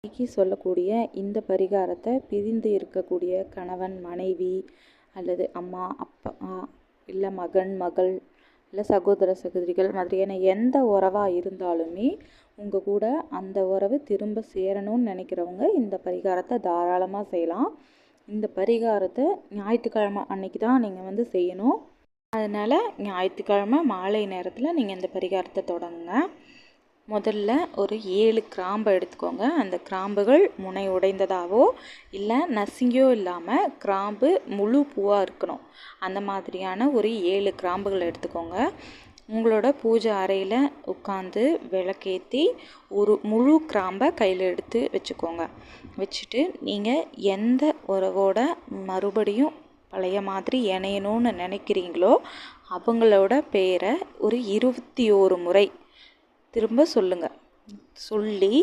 இன்னைக்கு சொல்லக்கூடிய இந்த பரிகாரத்தை பிரிந்து இருக்கக்கூடிய கணவன் மனைவி அல்லது அம்மா அப்பா இல்லை மகன் மகள் இல்லை சகோதர சகோதரிகள் மாதிரியான எந்த உறவாக இருந்தாலுமே உங்கள் கூட அந்த உறவு திரும்ப சேரணும்னு நினைக்கிறவங்க இந்த பரிகாரத்தை தாராளமாக செய்யலாம். இந்த பரிகாரத்தை ஞாயிற்றுக்கிழமை அன்னைக்கு தான் நீங்கள் செய்யணும். அதனால் ஞாயிற்றுக்கிழமை மாலை நேரத்தில் நீங்கள் இந்த பரிகாரத்தை தொடங்குங்க. முதல்ல ஒரு 7 கிராம்பை எடுத்துக்கோங்க. அந்த கிராம்புகள் முனை உடைந்ததாகவோ இல்லை நசுங்கியோ இல்லாமல் கிராம்பு முழு பூவாக இருக்கணும். அந்த மாதிரியான ஒரு 7 கிராம்புகள் எடுத்துக்கோங்க. உங்களோட பூஜை அறையில் உட்காந்து விளக்கேற்றி ஒரு முழு கிராம்பை கையில் எடுத்து வச்சுக்கோங்க. வச்சுட்டு நீங்கள் எந்த உறவோட மறுபடியும் பழைய மாதிரி இணையணும்னு நினைக்கிறீங்களோ அவங்களோட பேரை ஒரு 21 முறை திரும்ப சொல்லுங்கள். சொல்லி